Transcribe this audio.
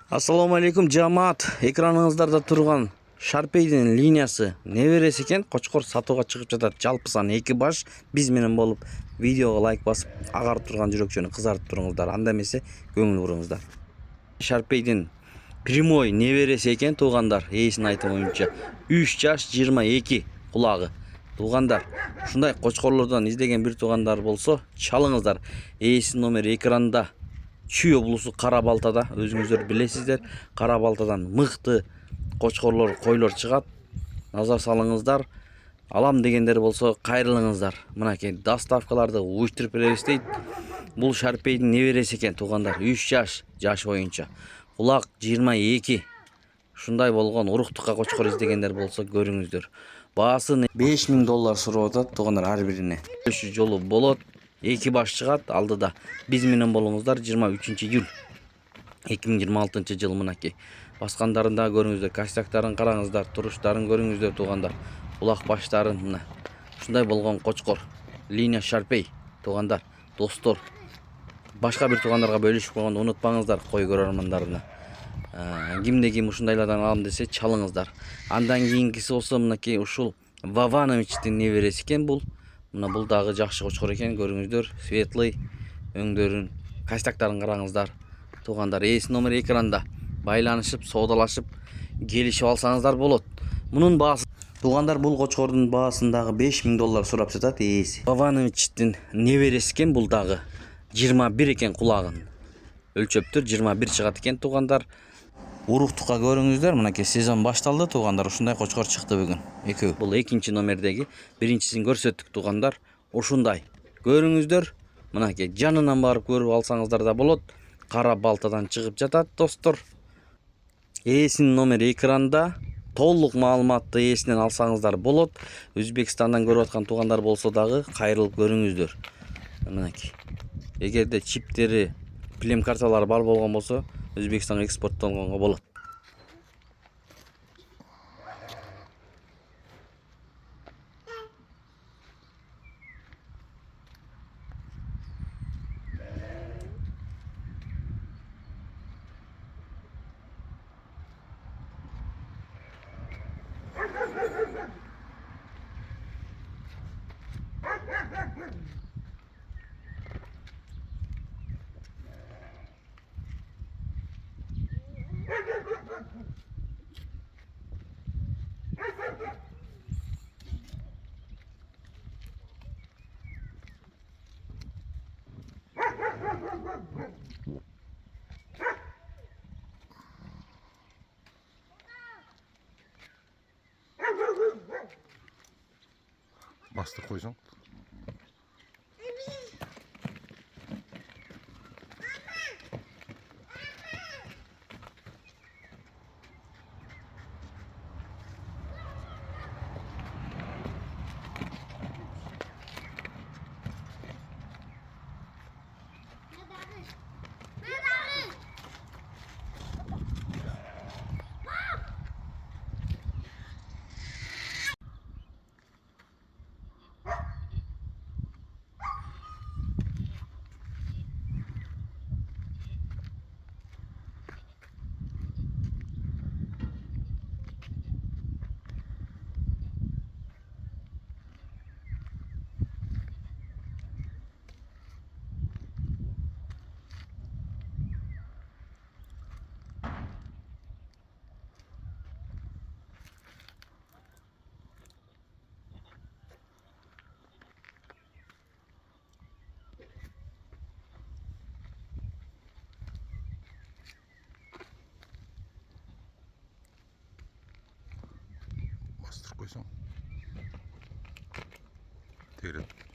Ассаламу алейкум жамаат. Экраныңыздарда турган Шарпейдин линиясы неберес экен. Кочкор сатууга чыгып жатат. Жалпы саны 2 баш. Биз менен болуп видеого лайк басып, агарып турган жүрөкчөнү кызартып туруңуздар. Анда эмесе көңүл буруңуздар. Шарпейдин прямой неберesi экен туугандар. Ээсинин айтымы боюнча 3 жаш 22 кулагы. Туугандар, ушундай Кочкорлордон издеген бир туугандар болсо, чалыңыздар. Ээсинин номери экранда. Чүй облусу Карабалтада, өзүңүздөр билесиздер. Карабалтадан мыкты кочкорлор, койлор чыгат. Назар салыңыздар. Алам дегендер болсо кайрылыңыздар. Мынакей доставкаларды уюштуруп беребиз дейт. Бул Шарпейдин неберesi экен туугандар. 3 жаш боюнча. Кулак 22. Ушундай болгон уруктукка кочкор издегендер болсо көрүңүздөр. Баасы $5000 сурап атат туугандар ар бирине. Өшү жолу болот. 2 баш чыгат алдыда. Биз менен болуңуздар 23-июль 2026 жыл мынакей. Баскандарында көрүңүздөр, костяктарын караңыздар, туруштарын көрүңүздөр туугандар. Кулак баштарын мына. Ушундай болгон кочкор. Линия Шарпей туугандар, достор. Башка бир туугандарга бөлүшүп койгонду унутпаңыздар кой көрөрмандарына. Кимде ким ушундайлардан алам десе чалыңыздар. Андан кийинкиси болсо мынакей ушул Вавановичтин неберesi экен бул. Мына бул дагы жакшы кочкор экен, көрүңүздөр. Светлый өңдөрүн, костяктарын караңыздар. Туугандар, ээсинин номери экранда. Байланышып, соодалашып, келишип алсаңыздар болот. Мунун баасы туугандар, бул кочкордун баасын дагы $5000 сурап жатат ээси. Вавановичтин неберesi экен бул дагы. 21 экен кулагын. Өлчөптөр 21 чыгат экен туугандар. Уруктукка көрүңүздөр, мынакей сезон башталды туугандар. Ушундай кочкор чыкты бүгүн. Экөө. Бул экинчи номердеги. Биринчисин көрсөттүк туугандар. Ушундай. Көрүңүздөр. Мынакей жанынан барып көрүп алсаңыздар да болот. Карабалтадан чыгып жатат достор. Ээсинин номери экранда. Толук маалыматты ээсинен алсаңыздар болот. Өзбекстандан көрүп аткан туугандар болсо дагы кайрылып көрүңүздөр. Мынакей. Эгерде чиптери, плем карталары бар болгон болсо, Өзбекстанга экспорттолгонго болот. Bastır koyacağım. Bastır koysam. Tekrar.